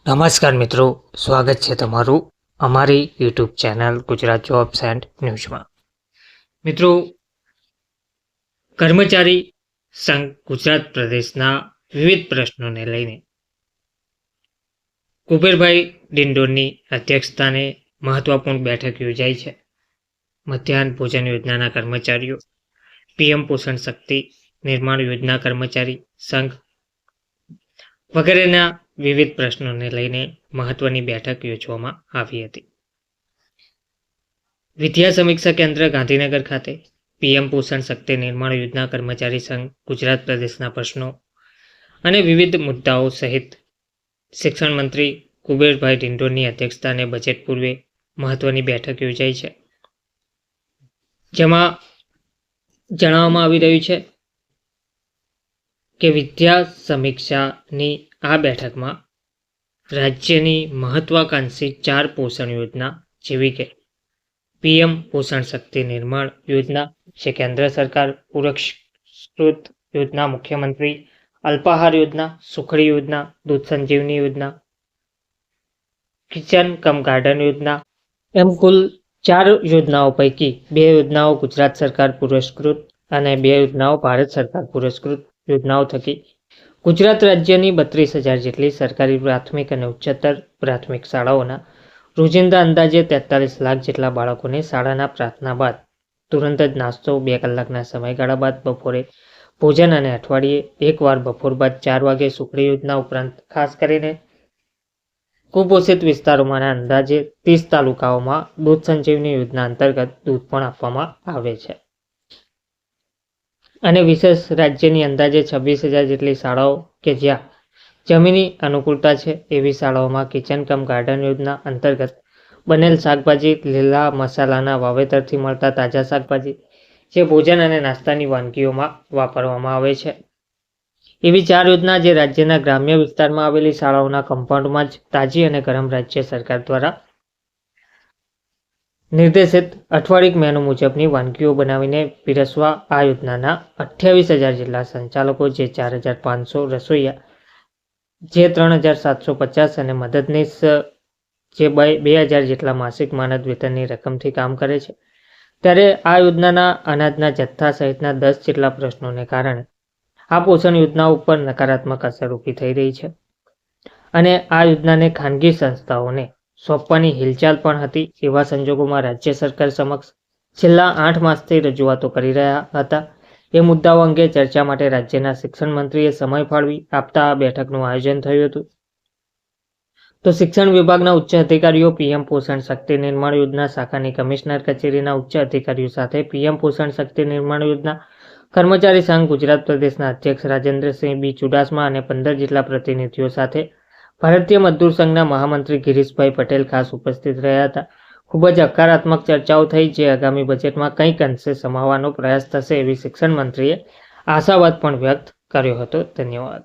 નમસ્કાર મિત્રો, સ્વાગત છે તમારું અમારી YouTube channel Gujarat jobs and ન્યૂઝમાં. મિત્રો, કર્મચારી સંઘ ગુજરાત પ્રદેશના વિવિધ પ્રશ્નોને લઈને કુબેરભાઈ ડિંડોરની અધ્યક્ષસ્થાને મહત્વપૂર્ણ બેઠક યોજાઈ છે. મધ્યાહન ભોજન યોજનાના કર્મચારીઓ, પીએમ પોષણ શક્તિ નિર્માણ યોજના કર્મચારી સંઘ વગેરેના વિવિધ પ્રશ્નોને લઈને મહત્વની બેઠક યોજવામાં આવી હતી. વિદ્યા સમીક્ષા કેન્દ્ર ગાંધીનગર ખાતે પીએમ પોષણ શક્તિ નિર્માણ યોજના કર્મચારી સંઘ ગુજરાત પ્રદેશના પ્રશ્નો અને વિવિધ મુદ્દાઓ સહિત શિક્ષણ મંત્રી કુબેરભાઈ ડિંડોરની અધ્યક્ષસ્થાને બજેટ પૂર્વે મહત્વની બેઠક યોજાઈ છે, જેમાં જણાવવામાં આવી રહ્યું છે કે વિદ્યા સમીક્ષાની આ બેઠકમાં રાજ્યની મહત્વાકાંક્ષી 4 પોષણ યોજના જેવી કે પીએમ પોષણ શક્તિ નિર્માણ યોજના જે કેન્દ્ર સરકાર પુરસ્કૃત યોજના, મુખ્યમંત્રી અલ્પાહાર યોજના, સુખડી યોજના, દૂધ સંજીવની યોજના, કિચન કમ ગાર્ડન યોજના એમ કુલ 4 યોજનાઓ પૈકી 2 યોજનાઓ ગુજરાત સરકાર પુરસ્કૃત અને 2 યોજનાઓ ભારત સરકાર પુરસ્કૃત યોજનાઓ થકી ગુજરાત રાજ્યની 32,000 જેટલી સરકારી પ્રાથમિક અને ઉચ્ચતર પ્રાથમિક શાળાઓના રોજિંદા અંદાજે 43 લાખ જેટલા બાળકોને શાળાના પ્રાર્થના બાદ તુરંત જ નાસ્તો, 2 કલાકના સમયગાળા બાદ બપોરે ભોજન અને અઠવાડિયે એકવાર બપોર બાદ 4 વાગે સુખડી યોજના ઉપરાંત ખાસ કરીને કુપોષિત વિસ્તારોમાં અંદાજે 30 તાલુકાઓમાં દૂધ સંજીવની યોજના અંતર્ગત દૂધ પણ આપવામાં આવે છે. અને વિશેષ રાજ્યની અંદાજે 26,000 જેટલી શાળાઓ કે જ્યાં જમીની અનુકૂળતા છે એવી શાળાઓમાં કિચન કમ ગાર્ડન યોજના અંતર્ગત બનેલ શાકભાજી, લીલા મસાલાના વાવેતરથી મળતા તાજા શાકભાજી જે ભોજન અને નાસ્તાની વાનગીઓમાં વાપરવામાં આવે છે એવી 4 યોજના જે રાજ્યના ગ્રામ્ય વિસ્તારમાં આવેલી શાળાઓના કમ્પાઉન્ડમાં જ તાજી અને ગરમ રાજ્ય સરકાર દ્વારા નિર્દેશિત અઠવાડિક મેનુ મુજબની વાનગીઓ બનાવીને પીરસવા આ યોજનાના 28,000 જેટલા સંચાલકો જે 4,500 રસોઈયા જે 3,750 અને મદદનીશ જે 2,000 જેટલા માસિક માનદ વેતનની રકમથી કામ કરે છે. ત્યારે આ યોજનાના અનાજના જથ્થા સહિતના 10 જેટલા પ્રશ્નોને કારણે આ પોષણ યોજના ઉપર નકારાત્મક અસર ઊભી થઈ રહી છે અને આ યોજનાને ખાનગી સંસ્થાઓને સોંપવાની હિલચાલ પણ હતી. એવા સંજોગોમાં રાજ્ય સરકાર સમક્ષ છેલ્લા 8 માસથી રજૂઆતો કરી રહ્યા હતા. એ મુદ્દાઓ અંગે ચર્ચા માટે રાજ્યના શિક્ષણ મંત્રીએ સમય ફાળવી આપતા આ બેઠકનું આયોજન થયું હતું. તો શિક્ષણ વિભાગના ઉચ્ચ અધિકારીઓ, પીએમ પોષણ શક્તિ નિર્માણ યોજના શાખાની કમિશનર કચેરીના ઉચ્ચ અધિકારીઓ સાથે પીએમ પોષણ શક્તિ નિર્માણ યોજના કર્મચારી સંઘ ગુજરાત પ્રદેશના અધ્યક્ષ રાજેન્દ્રસિંહ બી ચુડાસમા અને 15 જેટલા પ્રતિનિધિઓ સાથે ભારતીય મજદૂર સંઘના મહામંત્રી ગિરીશભાઈ પટેલ ખાસ ઉપસ્થિત રહ્યા હતા. ખૂબ જ હકારાત્મક ચર્ચાઓ થઈ જે આગામી બજેટમાં કંઈક અંશે સમાવવાનો પ્રયાસ થશે એવી શિક્ષણ મંત્રીએ આશાવાદ પણ વ્યક્ત કર્યો હતો. ધન્યવાદ.